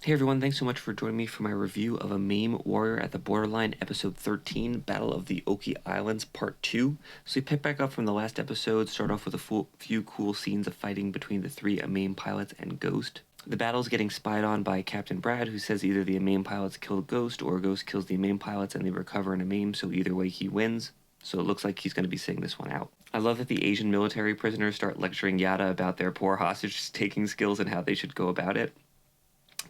Hey everyone, thanks so much for joining me for my review of AMAIM Warrior at the Borderline, Episode 13, Battle of the Oki Islands, Part 2. So we pick back up from the last episode, start off with a few cool scenes of fighting between the three AMAIM pilots and Ghost. The battle's getting spied on by Captain Brad, who says either the AMAIM pilots killed Ghost, or Ghost kills the AMAIM pilots and they recover an AMAIM, so either way he wins. So it looks like he's going to be sitting this one out. I love that the Asian military prisoners start lecturing Yada about their poor hostage-taking skills and how they should go about it.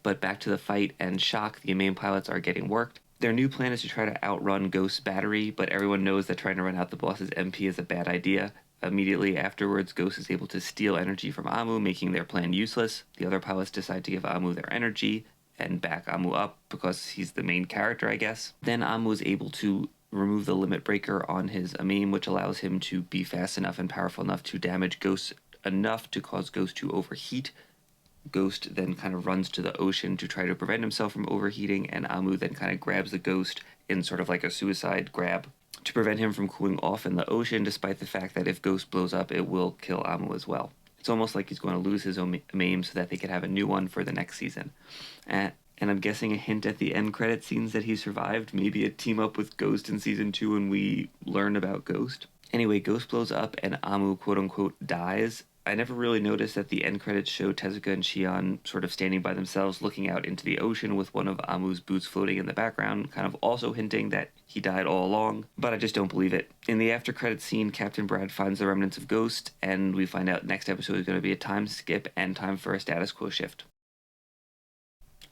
But back to the fight and shock, the AMAIM pilots are getting worked. Their new plan is to try to outrun Ghost's battery, but everyone knows that trying to run out the boss's MP is a bad idea. Immediately afterwards, Ghost is able to steal energy from Amu, making their plan useless. The other pilots decide to give Amu their energy and back Amu up because he's the main character, I guess. Then Amu is able to remove the limit breaker on his AMAIM, which allows him to be fast enough and powerful enough to damage Ghost enough to cause Ghost to overheat. Ghost then kind of runs to the ocean to try to prevent himself from overheating, and Amu then kind of grabs the Ghost in sort of like a suicide grab to prevent him from cooling off in the ocean, despite the fact that if Ghost blows up, it will kill Amu as well. It's almost like he's going to lose his AMAIM so that they could have a new one for the next season. And I'm guessing a hint at the end credit scenes that he survived, maybe a team up with Ghost in Season 2 and we learn about Ghost. Anyway, Ghost blows up and Amu quote-unquote dies. I never really noticed that the end credits show Tezuka and Shion sort of standing by themselves looking out into the ocean with one of Amu's boots floating in the background, kind of also hinting that he died all along, but I just don't believe it. In the after credits scene, Captain Brad finds the remnants of Ghost, and we find out next episode is going to be a time skip and time for a status quo shift.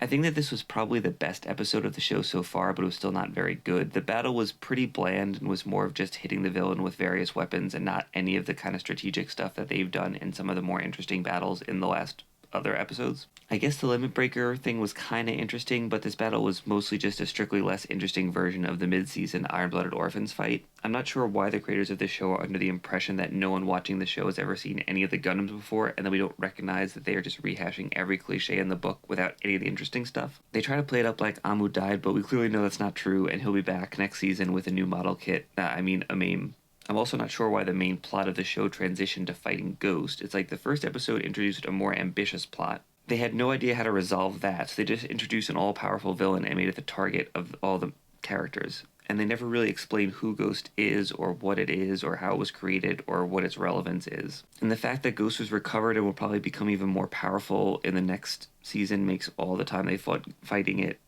I think that this was probably the best episode of the show so far, but it was still not very good. The battle was pretty bland and was more of just hitting the villain with various weapons and not any of the kind of strategic stuff that they've done in some of the more interesting battles in the last other episodes. I guess the limit breaker thing was kind of interesting, but this battle was mostly just a strictly less interesting version of the mid-season Iron-Blooded Orphans fight. I'm not sure why the creators of this show are under the impression that no one watching the show has ever seen any of the Gundams before, and that we don't recognize that they are just rehashing every cliche in the book without any of the interesting stuff. They try to play it up like Amu died, but we clearly know that's not true, and he'll be back next season with a new model kit, AMAIM. I'm also not sure why the main plot of the show transitioned to fighting Ghost. It's like the first episode introduced a more ambitious plot. They had no idea how to resolve that, so they just introduced an all-powerful villain and made it the target of all the characters. And they never really explained who Ghost is, or what it is, or how it was created, or what its relevance is. And the fact that Ghost was recovered and will probably become even more powerful in the next season makes all the time they fighting it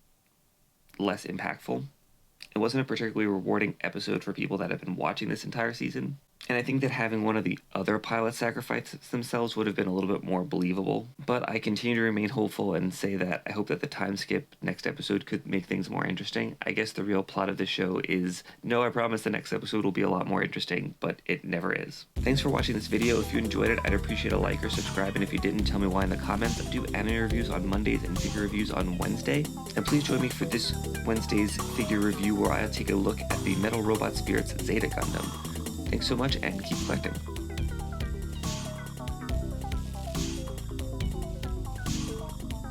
less impactful. It wasn't a particularly rewarding episode for people that have been watching this entire season, and I think that having one of the other pilots sacrifice themselves would have been a little bit more believable. But I continue to remain hopeful and say that I hope that the time skip next episode could make things more interesting. I guess the real plot of the show is, no, I promise the next episode will be a lot more interesting, but it never is. Thanks for watching this video. If you enjoyed it, I'd appreciate a like or subscribe, and if you didn't, tell me why in the comments. I do anime reviews on Mondays and figure reviews on Wednesday. And please join me for this Wednesday's figure review where I'll take a look at the Metal Robot Spirits Zeta Gundam. Thanks so much and keep collecting.